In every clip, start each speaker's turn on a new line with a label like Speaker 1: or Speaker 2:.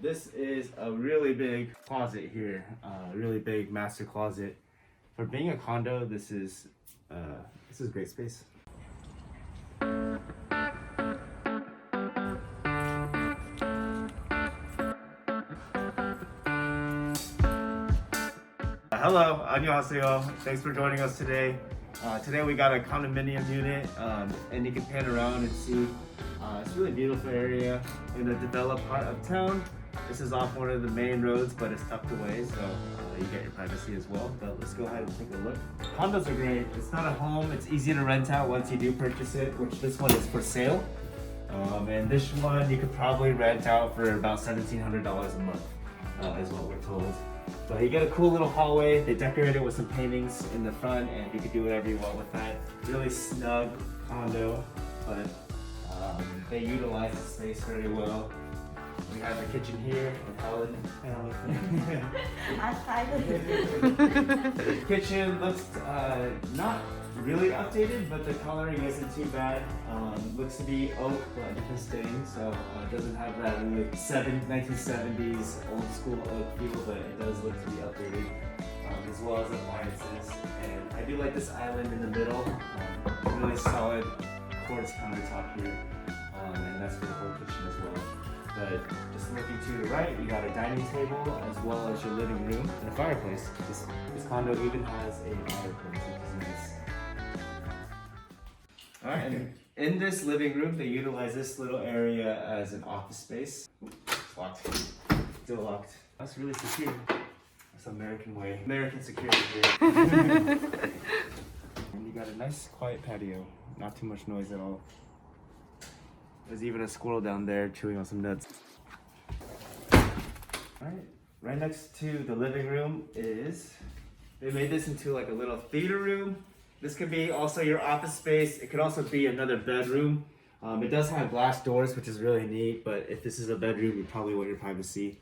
Speaker 1: this is a really big closet here, really big master closet. For being a condo, this is great space. Hello, 안녕하세요. Thanks for joining us today. Today we got a condominium unit, and you can pan around and see. It's a really beautiful area in the developed part of town. This is off one of the main roads, but it's tucked away, so you get your privacy as well. But let's go ahead and take a look. Condos are great. It's not a home. It's easy to rent out once you do purchase it, which this one is for sale. And this one you could probably rent out for about $1,700 a month, is what we're told. But you get a cool little hallway. They decorate it with some paintings in the front, and you can do whatever you want with that. Really snug condo, but they utilize the space very well. We have a kitchen here with Helen. The kitchen looks not really updated, but the coloring isn't too bad. Looks to be oak, but different stains, so it doesn't have that really 1970s old school oak feel, but it does look to be updated, as well as appliances. And I do like this island in the middle, really solid quartz countertop here, and that's for the whole kitchen as well. But just looking to the right, you got a dining table as well as your living room and a fireplace. This condo even has a fireplace, which is nice. Alright, and in this living room, they utilize this little area as an office space. It's locked. Still locked. That's really secure. That's American way. American security here. And you got a nice quiet patio. Not too much noise at all. There's even a squirrel down there chewing on some nuts. Alright, right next to the living room is, they made this into like a little theater room. This could be also your office space. It could also be another bedroom. It does have glass doors, which is really neat, but if this is a bedroom, you probably want your privacy.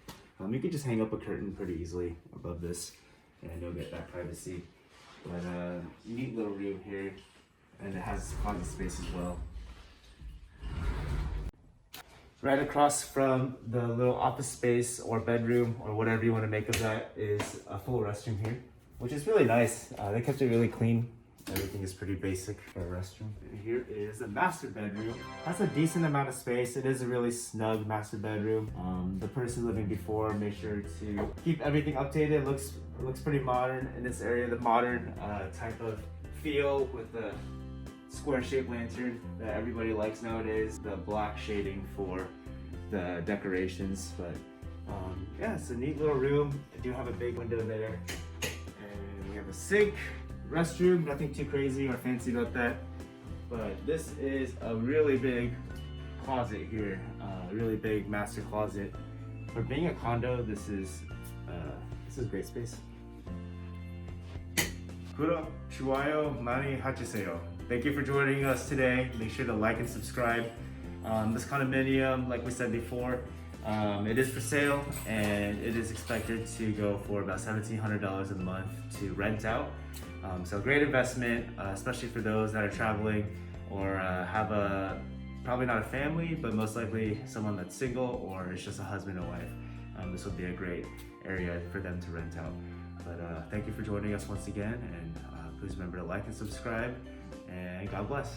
Speaker 1: You could just hang up a curtain pretty easily above this, and you'll get that privacy. But neat little room here, and it has closet space as well. Right across from the little office space or bedroom or whatever you want to make of that is a full restroom here, which is really nice. They kept it really clean. Everything is pretty basic for a restroom. And here is a master bedroom. Has a decent amount of space. It is a really snug master bedroom. The person living before made sure to keep everything updated. It looks pretty modern in this area. The modern type of feel with the square-shaped lantern that everybody likes nowadays. The black shading for the decorations, but yeah, it's a neat little room. I do have a big window there, and we have a sink, restroom, nothing too crazy or fancy about that. But this is a really big closet here, really big master closet. For being a condo, this is great space. 구독, 좋아요 많이 해주세요. Thank you for joining us today. Make sure to like and subscribe. This condominium, like we said before, it is for sale, and it is expected to go for about $1,700 a month to rent out. So great investment, especially for those that are traveling or have probably not a family, but most likely someone that's single or it's just a husband and wife. This would be a great area for them to rent out. But thank you for joining us once again, and please remember to like and subscribe, and God bless.